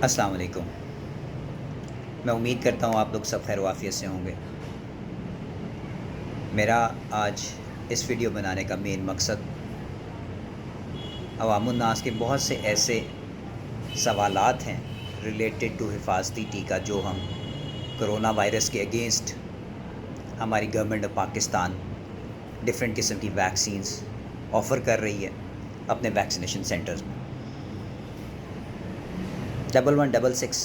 السلام علیکم۔ میں امید کرتا ہوں آپ لوگ سب خیر و عافیت سے ہوں گے۔ میرا آج اس ویڈیو بنانے کا مین مقصد عوام الناس کے بہت سے ایسے سوالات ہیں ریلیٹڈ ٹو حفاظتی ٹیکہ جو ہم کرونا وائرس کے اگینسٹ ہماری گورنمنٹ آف پاکستان ڈفرینٹ قسم کی ویکسینز آفر کر رہی ہے اپنے ویکسینیشن سینٹرز میں۔ 1166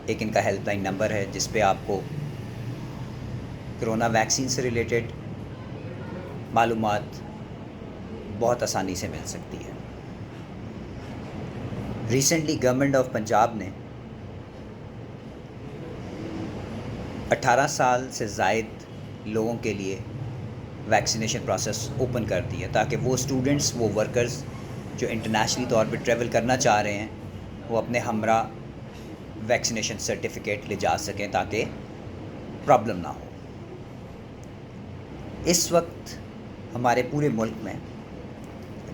ایک ان کا ہیلپ لائن نمبر ہے جس پہ آپ کو کرونا ویکسین سے ریلیٹڈ معلومات بہت آسانی سے مل سکتی ہے۔ ریسنٹلی گورنمنٹ آف پنجاب نے 18 سال سے زائد لوگوں کے لیے ویکسینیشن پروسیس اوپن کر دی ہے تاکہ وہ اسٹوڈنٹس، وہ ورکرز جو انٹرنیشنلی طور پہ ٹریول کرنا چاہ رہے ہیں وہ اپنے ہمراہ ویکسینیشن سرٹیفکیٹ لے جا سکیں تاکہ پرابلم نہ ہو۔ اس وقت ہمارے پورے ملک میں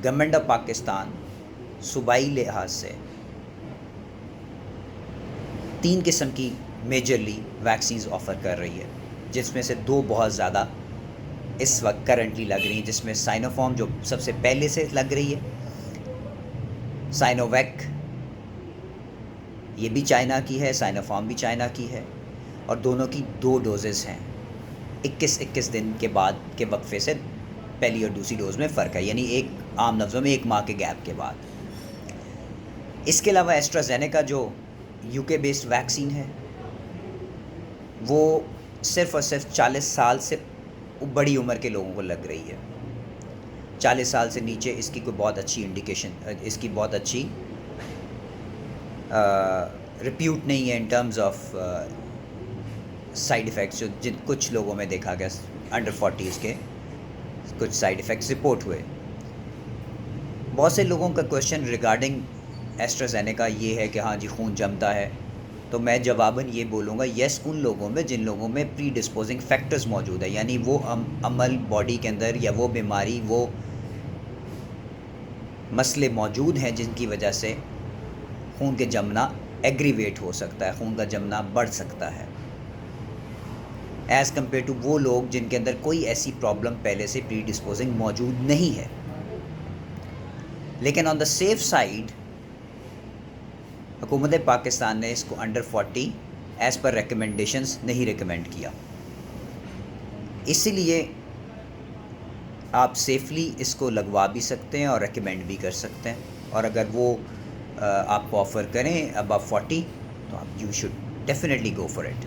گورنمنٹ آف پاکستان صوبائی لحاظ سے 3 قسم کی میجرلی ویکسینز آفر کر رہی ہے، جس میں سے 2 بہت زیادہ اس وقت کرنٹلی لگ رہی ہیں، جس میں سائنو فارم جو سب سے پہلے سے لگ رہی ہے، سائنو ویک یہ بھی چائنا کی ہے، سائنو فارم بھی چائنا کی ہے، اور دونوں کی 2 ڈوزز ہیں۔ 21 دن کے بعد کے وقفے سے پہلی اور دوسری ڈوز میں فرق ہے، یعنی ایک عام لفظوں میں 1 ماہ کے گیپ کے بعد۔ اس کے علاوہ ایسٹرازینیکا جو یو کے بیسڈ ویکسین ہے وہ صرف اور صرف 40 سال سے بڑی عمر کے لوگوں کو لگ رہی ہے۔ 40 سال سے نیچے اس کی کوئی بہت اچھی انڈیکیشن، اس کی بہت اچھی ریپیوٹ نہیں ہے in terms of side effects, جو کچھ لوگوں میں دیکھا گیا انڈر 40s کے کچھ سائیڈ ایفیکٹس رپورٹ ہوئے۔ بہت سے لوگوں کا کویشچن ریگارڈنگ ایسٹرازینیکا یہ ہے کہ ہاں جی خون جمتا ہے، تو میں جواباً یہ بولوں گا یس ان لوگوں میں جن لوگوں میں پری ڈسپوزنگ فیکٹرز موجود ہے، یعنی وہ عمل باڈی کے اندر یا وہ بیماری، وہ مسئلے موجود ہیں جن کی وجہ سے خون کے جمنا ایگریویٹ ہو سکتا ہے، خون کا جمنا بڑھ سکتا ہے، ایز کمپیئر ٹو وہ لوگ جن کے اندر کوئی ایسی پرابلم پہلے سے پری ڈسپوزنگ موجود نہیں ہے۔ لیکن آن دا سیف سائیڈ حکومت پاکستان نے اس کو انڈر 40 ایز پر ریکمنڈیشنز نہیں ریکمینڈ کیا، اسی لیے آپ سیفلی اس کو لگوا بھی سکتے ہیں اور ریکمینڈ بھی کر سکتے ہیں، اور اگر وہ آپ کو آفر کریں ابو 40 تو آپ you should definitely go for it.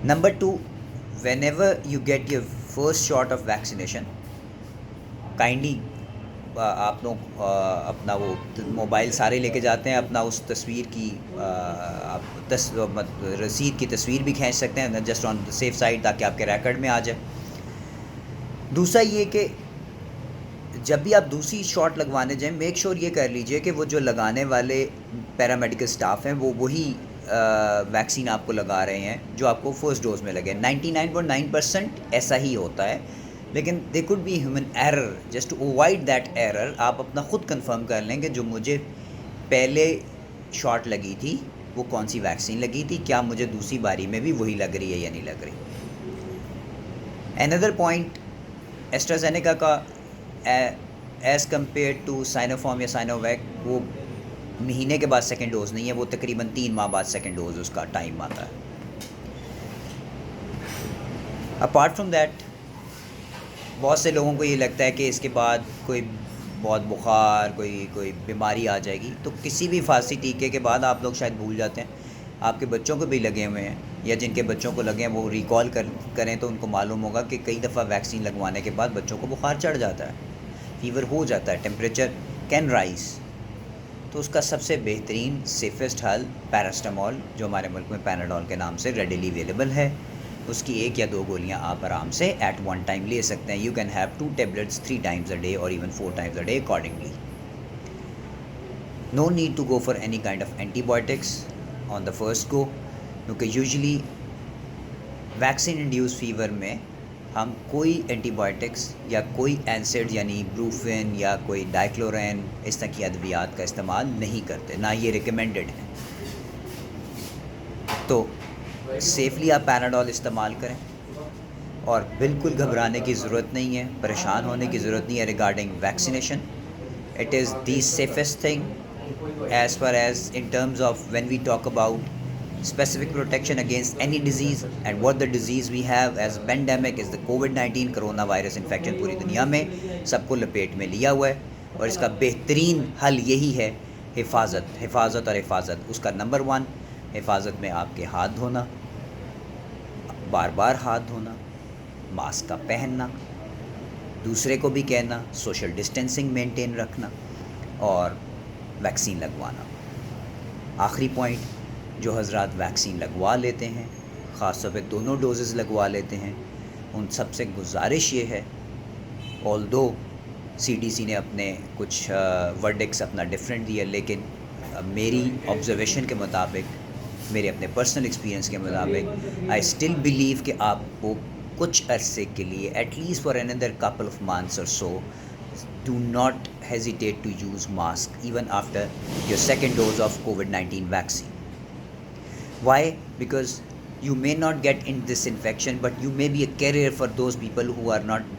Number 2، whenever you get your first shot of vaccination, kindly آپ لوگ اپنا وہ موبائل سارے لے کے جاتے ہیں، اپنا اس تصویر کی آپ رسید کی تصویر بھی کھینچ سکتے ہیں just on the safe side تاکہ آپ کے ریکارڈ میں آ جائے۔ دوسرا یہ کہ جب بھی آپ دوسری شاٹ لگوانے جائیں میک شور یہ کر لیجئے کہ وہ جو لگانے والے پیرامیڈیکل سٹاف ہیں وہ وہی ویکسین آپ کو لگا رہے ہیں جو آپ کو فرسٹ ڈوز میں لگے۔ 99.9% ایسا ہی ہوتا ہے، لیکن they could be human error, just to avoid that error آپ اپنا خود کنفرم کر لیں کہ جو مجھے پہلے شاٹ لگی تھی وہ کون سی ویکسین لگی تھی، کیا مجھے دوسری باری میں بھی وہی لگ رہی ہے یا نہیں لگ رہی۔ اندر پوائنٹ، ایسٹرازینیکا کا as compare to Sinopharm یا سائنو ویک وہ مہینے کے بعد سیکنڈ ڈوز نہیں ہے، وہ تقریباً 3 ماہ بعد سیکنڈ ڈوز اس کا ٹائم آتا ہے۔ اپارٹ فرام دیٹ بہت سے لوگوں کو یہ لگتا ہے کہ اس کے بعد کوئی بہت بخار، کوئی بیماری آ جائے گی، تو کسی بھی حفاظتی ٹیکے کے بعد آپ لوگ شاید بھول جاتے ہیں، آپ کے بچوں کو بھی لگے ہوئے ہیں یا جن کے بچوں کو لگے ہیں وہ ریکال کریں تو ان کو معلوم ہوگا کہ کئی دفعہ ویکسین لگوانے کے بعد بچوں کو بخار چڑھ جاتا ہے، فیور ہو جاتا ہے، ٹیمپریچر کین رائز، تو اس کا سب سے بہترین سیفسٹ حل پیراسٹامول جو ہمارے ملک میں پیناڈول کے نام سے ریڈیلی اویلیبل ہے، اس کی 1 یا 2 گولیاں آپ آرام سے ایٹ ون ٹائم لے سکتے ہیں۔ You can have 2 tablets 3 times a day اور even 4 times a day accordingly. No need to go for any kind of antibiotics on the first go، کیونکہ یوزلی ویکسین انڈیوس فیور میں ہم کوئی anti biotics یا کوئی اینسڈ یعنی Brufen یا کوئی ڈائکلورین اس طرح کی ادویات کا استعمال نہیں کرتے، نہ یہ ریکمینڈڈ ہیں. تو سیفلی آپ پیناڈول استعمال کریں، اور بالکل گھبرانے کی ضرورت نہیں ہے، پریشان ہونے کی ضرورت نہیں ہے regarding vaccination. It is the safest thing as far as in terms of when we talk about specific protection against any disease. And what the disease we have as pandemic is the COVID-19 corona virus infection. پوری دنیا میں سب کو لپیٹ میں لیا ہوا ہے، اور اس کا بہترین حل یہی ہے حفاظت اور حفاظت. اس کا نمبر 1 حفاظت میں آپ کے ہاتھ دھونا، بار بار ہاتھ دھونا، ماسک کا پہننا، دوسرے کو بھی کہنا سوشل ڈسٹینسنگ مینٹین رکھنا، اور ویکسین لگوانا. آخری پوائنٹ، جو حضرات ویکسین لگوا لیتے ہیں، خاص طور پہ 2 ڈوزز لگوا لیتے ہیں، ان سب سے گزارش یہ ہے، آلدو CDC نے اپنے کچھ ورڈکس اپنا ڈفرینٹ دیا، لیکن میری آبزرویشن کے مطابق، میرے اپنے پرسنل ایکسپیرینس کے مطابق، آئی اسٹل بلیو کہ آپ کو کچھ عرصے کے لیے at least for another couple of months or so do not hesitate to use mask even after your second dose of COVID-19 vaccine. Why? Because you may not get in this infection, but you may be a carrier for those people who are not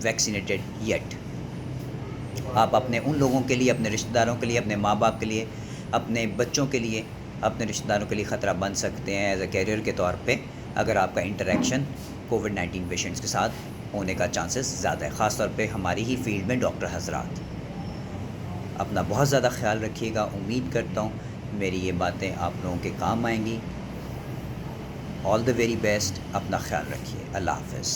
vaccinated yet. آپ اپنے ان لوگوں کے لیے، اپنے رشتہ داروں کے لیے، اپنے ماں باپ کے لیے، اپنے بچوں کے لیے، اپنے رشتہ داروں کے لیے خطرہ بن سکتے ہیں ایز اے کیریئر کے طور پہ، اگر آپ کا انٹریکشن COVID-19 پیشنٹس کے ساتھ ہونے کا چانسز زیادہ ہے، خاص طور پہ ہماری ہی فیلڈ میں ڈاکٹر حضرات. اپنا بہت زیادہ خیال رکھیے گا. امید کرتا ہوں میری یہ باتیں آپ لوگوں کے کام آئیں گی. آل دا ویری بیسٹ. اپنا خیال رکھیے. اللہ حافظ.